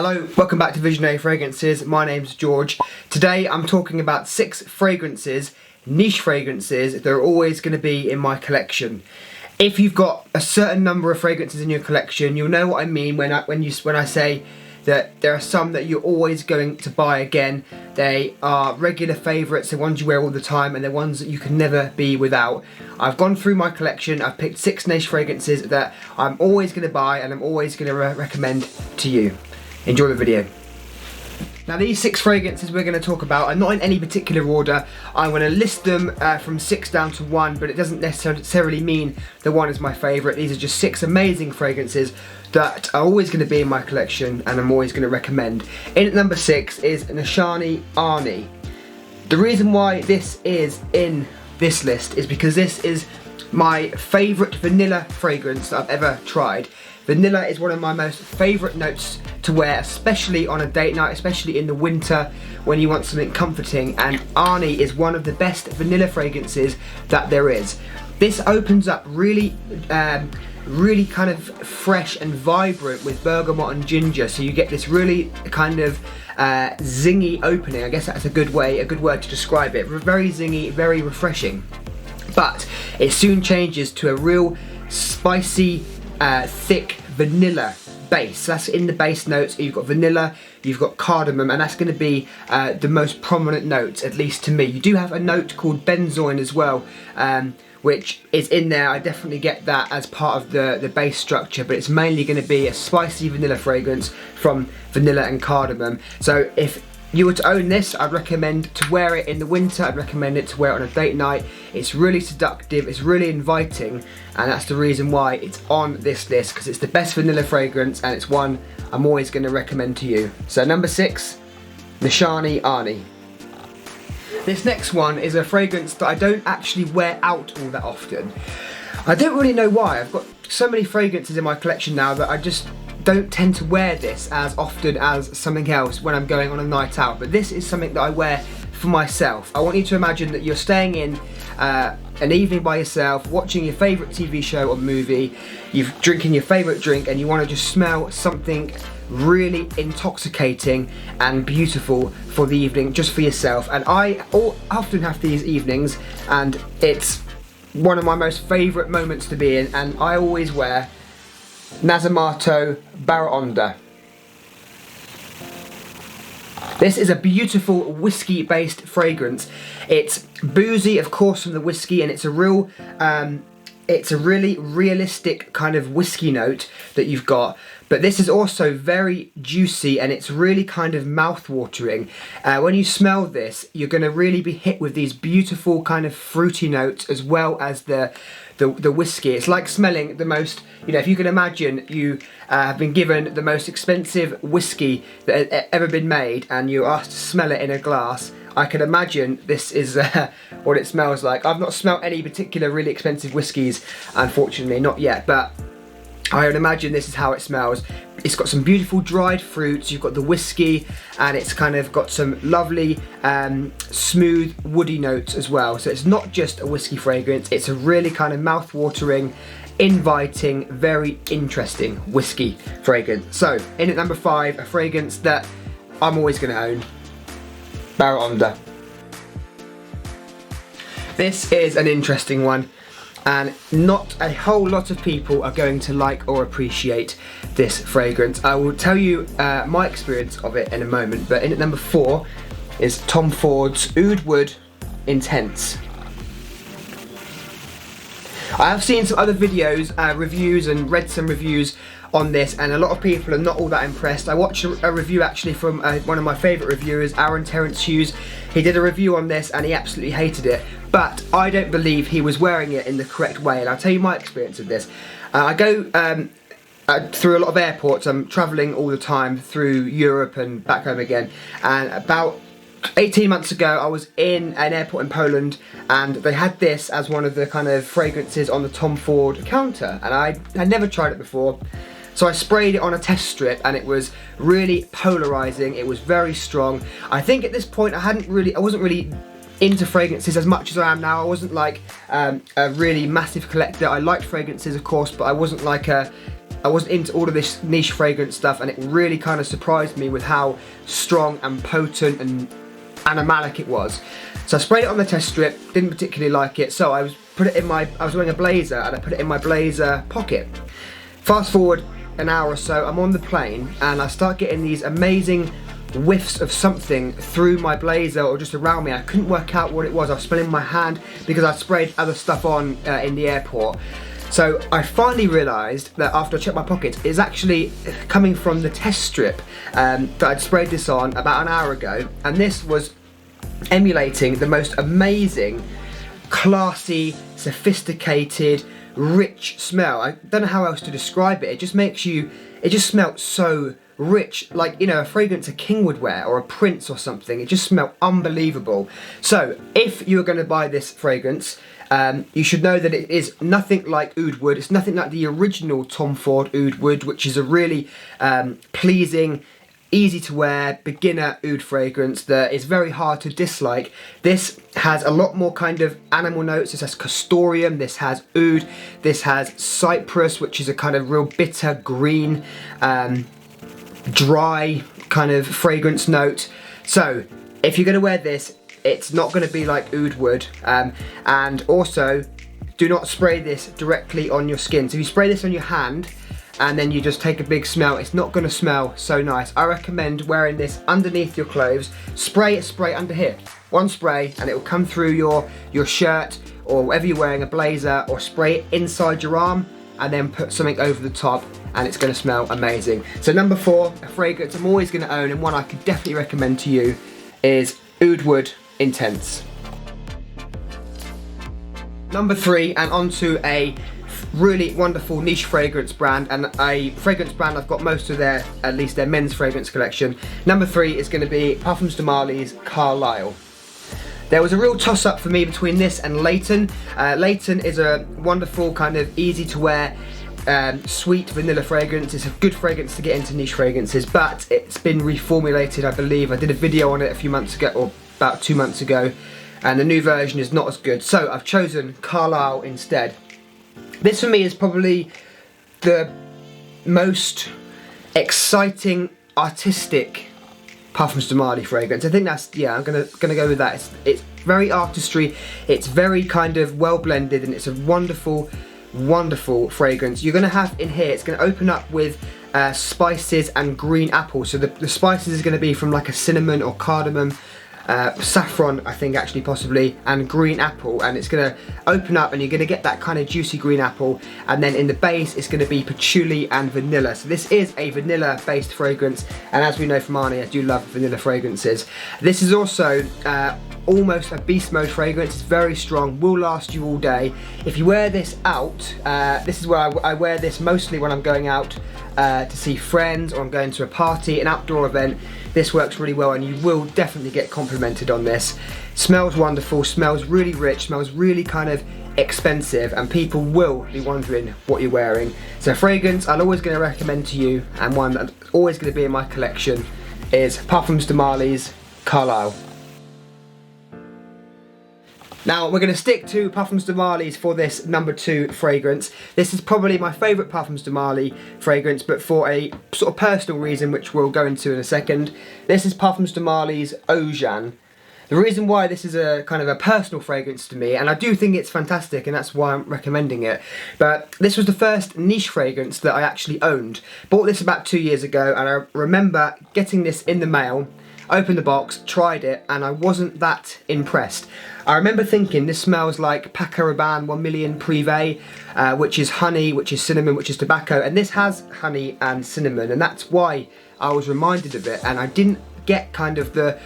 Hello, welcome back to Visionary Fragrances. My name's George. Today I'm talking about 6 fragrances, niche fragrances, that are always going to be in my collection. If you've got a certain number of fragrances in your collection, you'll know what I mean when I say that there are some that you're always going to buy again. They are regular favourites, the ones you wear all the time, and they're ones that you can never be without. I've gone through my collection, I've picked 6 niche fragrances that I'm always going to buy and I'm always going to recommend to you. Enjoy the video. Now these 6 fragrances we're going to talk about are not in any particular order. I'm going to list them from 6 down to 1, but it doesn't necessarily mean the one is my favourite. These are just 6 amazing fragrances that are always going to be in my collection and I'm always going to recommend. In at number 6 is NISHANE Arni. The reason why this is in this list is because this is my favourite vanilla fragrance that I've ever tried. Vanilla is one of my most favourite notes to wear, especially on a date night, especially in the winter when you want something comforting, and Arni is one of the best vanilla fragrances that there is. This opens up really kind of fresh and vibrant with bergamot and ginger, so you get this really kind of zingy opening. I guess that's a good word to describe it. Very zingy, very refreshing. But it soon changes to a real spicy, thick vanilla base. So that's in the base notes. You've got vanilla, you've got cardamom, and that's going to be the most prominent notes, at least to me. You do have a note called benzoin as well, which is in there. I definitely get that as part of the base structure, but it's mainly going to be a spicy vanilla fragrance from vanilla and cardamom. So if you were to own this, I'd recommend to wear it in the winter. I'd recommend it to wear it on a date night. It's really seductive, it's really inviting, and that's the reason why it's on this list, because it's the best vanilla fragrance and it's one I'm always going to recommend to you. So number 6, NISHANE Arni. This next one is a fragrance that I don't actually wear out all that often. I don't really know why. I've got so many fragrances in my collection now that I just don't tend to wear this as often as something else when I'm going on a night out, but this is something that I wear for myself. I want you to imagine that you're staying in an evening by yourself, watching your favourite TV show or movie, you're drinking your favourite drink, and you want to just smell something really intoxicating and beautiful for the evening, just for yourself. And I often have these evenings, and it's one of my most favourite moments to be in, and I always wear NASOMATO BARAONDA. This is a beautiful whiskey based fragrance. It's boozy, of course, from the whiskey, and it's a really realistic kind of whiskey note that you've got. But this is also very juicy, and it's really kind of mouth-watering. When you smell this, you're going to really be hit with these beautiful kind of fruity notes, as well as the whiskey. It's like smelling the most, if you can imagine you have been given the most expensive whiskey that has ever been made, and you're asked to smell it in a glass. I can imagine this is what it smells like. I've not smelled any particular really expensive whiskies, unfortunately, not yet, but I would imagine this is how it smells. It's got some beautiful dried fruits, you've got the whiskey, and it's kind of got some lovely smooth woody notes as well. So it's not just a whiskey fragrance, it's a really kind of mouth-watering, inviting, very interesting whiskey fragrance. So in at number 5, a fragrance that I'm always going to own, BARAONDA. This is an interesting one, and not a whole lot of people are going to like or appreciate this fragrance. I will tell you my experience of it in a moment, but in at number 4 is Tom Ford's Oud Wood Intense. I have seen some other videos, reviews, and read some reviews on this, and a lot of people are not all that impressed. I watched a review actually from one of my favourite reviewers, Aaron Terence Hughes. He did a review on this and he absolutely hated it, but I don't believe he was wearing it in the correct way, and I'll tell you my experience of this. I go through a lot of airports. I'm travelling all the time through Europe and back home again, and about 18 months ago I was in an airport in Poland, and they had this as one of the kind of fragrances on the Tom Ford counter, and I had never tried it before. So I sprayed it on a test strip, and it was really polarising. It was very strong. I think at this point I wasn't really into fragrances as much as I am now. I wasn't like a really massive collector. I liked fragrances, of course, but I wasn't like a I wasn't into all of this niche fragrance stuff, and it really kind of surprised me with how strong and potent and animalic it was. So I sprayed it on the test strip, didn't particularly like it, so I was wearing a blazer and I put it in my blazer pocket. Fast forward an hour or so, I'm on the plane and I start getting these amazing whiffs of something through my blazer or just around me. I couldn't work out what it was. I was smelling my hand because I sprayed other stuff on in the airport. So I finally realised that after I checked my pockets, it's actually coming from the test strip that I'd sprayed this on about an hour ago, and this was emulating the most amazing, classy, sophisticated, rich smell. I don't know how else to describe it. It just smelled so rich, like, you know, a fragrance a king would wear or a prince or something. It just smelled unbelievable. So if you're going to buy this fragrance, you should know that it is nothing like Oud Wood. It's nothing like the original Tom Ford Oud Wood, which is a really pleasing, easy to wear beginner oud fragrance that is very hard to dislike. This has a lot more kind of animal notes. This has castoreum, this has oud, this has cypress, which is a kind of real bitter green, dry kind of fragrance note. So if you're going to wear this, it's not going to be like Oud Wood, and also do not spray this directly on your skin. So if you spray this on your hand and then you just take a big smell, it's not going to smell so nice. I recommend wearing this underneath your clothes. Spray under here. One spray and it will come through your shirt or whatever you're wearing, a blazer, or spray it inside your arm and then put something over the top and it's going to smell amazing. So number 4, a fragrance I'm always going to own and one I could definitely recommend to you is Oud Wood Intense. Number 3, and onto a really wonderful niche fragrance brand, and a fragrance brand I've got most of at least their men's fragrance collection. Number 3 is going to be Parfums de Marly's Carlisle. There was a real toss-up for me between this and LAYTON. LAYTON is a wonderful kind of easy to wear sweet vanilla fragrance. It's a good fragrance to get into niche fragrances, but it's been reformulated, I believe. I did a video on it a few months ago, or about 2 months ago, and the new version is not as good. So I've chosen Carlisle instead. This for me is probably the most exciting, artistic Parfums de Marly fragrance. I think that's, yeah, I'm gonna go with that. It's very artistry, it's very kind of well blended, and it's a wonderful, wonderful fragrance. You're gonna have in here, it's gonna open up with spices and green apple. So the spices is gonna be from like a cinnamon or cardamom, saffron, I think, actually, possibly, and green apple, and it's going to open up and you're going to get that kind of juicy green apple, and then in the base it's going to be patchouli and vanilla. So this is a vanilla based fragrance, and as we know from Arnie, I do love vanilla fragrances. This is also almost a beast mode fragrance. It's very strong, will last you all day. If you wear this out, this is where I wear this mostly when I'm going out to see friends, or I'm going to a party, an outdoor event. This works really well, and you will definitely get complimented on this. Smells wonderful, smells really rich, smells really kind of expensive, and people will be wondering what you're wearing. So fragrance I'm always going to recommend to you, and one that's always going to be in my collection, is Parfums de Marly's Carlisle. Now we're going to stick to Parfums de Marly's for this number 2 fragrance. This is probably my favourite Parfums de Marly fragrance, but for a sort of personal reason, which we'll go into in a second. This is Parfums de Marly's OAJAN. The reason why this is a kind of a personal fragrance to me, and I do think it's fantastic, and that's why I'm recommending it, but this was the first niche fragrance that I actually owned. Bought this about 2 years ago, and I remember getting this in the mail, opened the box, tried it, and I wasn't that impressed. I remember thinking this smells like Paco Rabanne 1 Million Privé, which is honey, which is cinnamon, which is tobacco, and this has honey and cinnamon, and that's why I was reminded of it, and I didn't get kind of the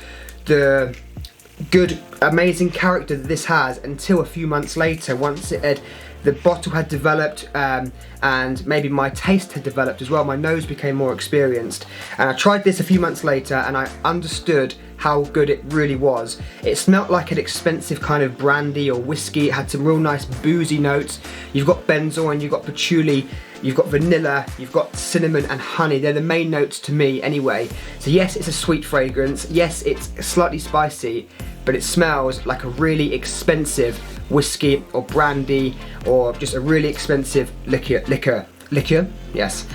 good, amazing character that this has until a few months later, once the bottle had developed, and maybe my taste had developed as well. My nose became more experienced, and I tried this a few months later and I understood how good it really was. It smelled like an expensive kind of brandy or whiskey. It had some real nice boozy notes. You've got benzoin, you've got patchouli, you've got vanilla, you've got cinnamon and honey. They're the main notes to me anyway. So yes, it's a sweet fragrance. Yes, it's slightly spicy, but it smells like a really expensive whiskey or brandy, or just a really expensive liquor. liqueur, yes.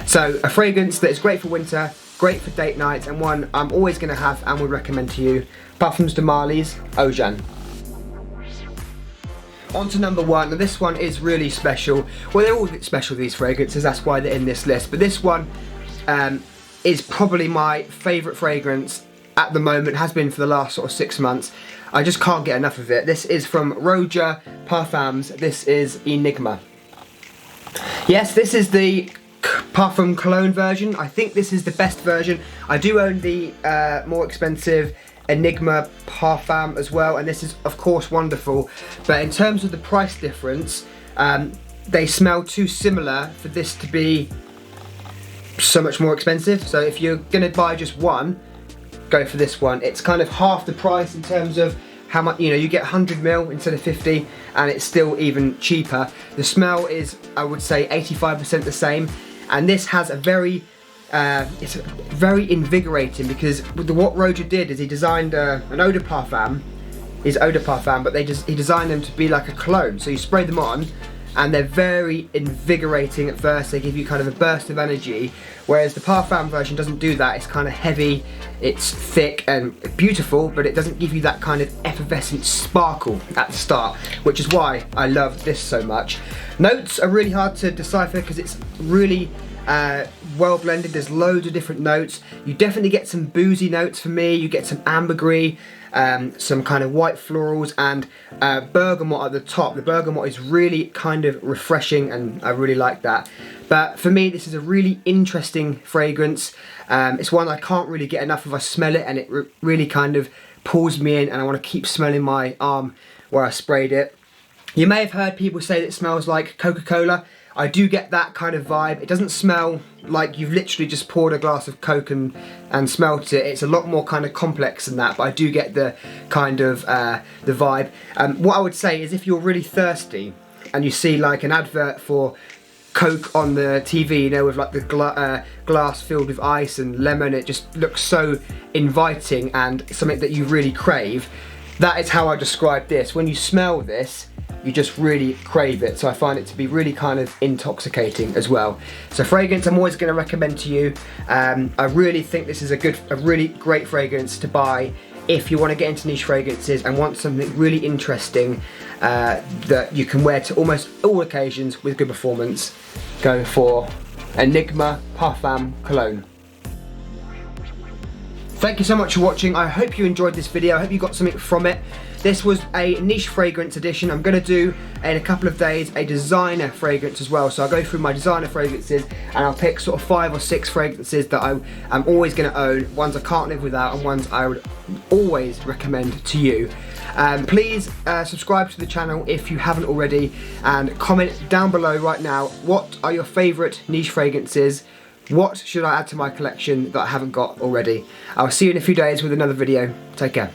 So a fragrance that is great for winter, great for date nights, and one I'm always going to have and would recommend to you. Parfums de Marly's OAJAN. On to number one, and this one is really special. Well, they're all special, these fragrances, that's why they're in this list. But this one is probably my favourite fragrance at the moment, has been for the last sort of 6 months. I just can't get enough of it. This is from ROJA PARFUMS. This is ENIGMA. Yes, this is the Parfum Cologne version. I think this is the best version. I do own the more expensive ENIGMA Parfum as well, and this is of course wonderful. But in terms of the price difference, they smell too similar for this to be so much more expensive. So if you're gonna buy just one, go for this one. It's kind of half the price in terms of how much, you know, you get 100 ml instead of 50, and it's still even cheaper. The smell is, I would say, 85% the same, and this has a very it's very invigorating, because what ROJA did is he designed an eau de parfum, but he designed them to be like a cologne. So you spray them on, and they're very invigorating at first. They give you kind of a burst of energy, whereas the Parfum version doesn't do that. It's kind of heavy, it's thick and beautiful, but it doesn't give you that kind of effervescent sparkle at the start, which is why I love this so much. Notes are really hard to decipher because it's really well blended. There's loads of different notes. You definitely get some boozy notes for me. You get some ambergris, some kind of white florals, and bergamot at the top. The bergamot is really kind of refreshing, and I really like that. But for me, this is a really interesting fragrance. It's one I can't really get enough of. I smell it and it really kind of pulls me in, and I want to keep smelling my arm where I sprayed it. You may have heard people say that it smells like Coca-Cola. I do get that kind of vibe. It doesn't smell like you've literally just poured a glass of Coke and smelt it. It's a lot more kind of complex than that, but I do get the kind of the vibe. What I would say is, if you're really thirsty and you see like an advert for Coke on the TV, you know, with like the glass filled with ice and lemon, it just looks so inviting and something that you really crave. That is how I describe this. When you smell this, you just really crave it. So I find it to be really kind of intoxicating as well. So fragrance I'm always going to recommend to you. I really think this is a really great fragrance to buy if you want to get into niche fragrances and want something really interesting that you can wear to almost all occasions with good performance. Go for ENIGMA Parfum Cologne. Thank you so much for watching. I hope you enjoyed this video. I hope you got something from it. This was a niche fragrance edition. I'm going to do, in a couple of days, a designer fragrance as well. So I'll go through my designer fragrances, and I'll pick sort of 5 or 6 fragrances that I'm always going to own, ones I can't live without, and ones I would always recommend to you. Please subscribe to the channel if you haven't already, and comment down below right now, what are your favourite niche fragrances? What should I add to my collection that I haven't got already? I'll see you in a few days with another video. Take care.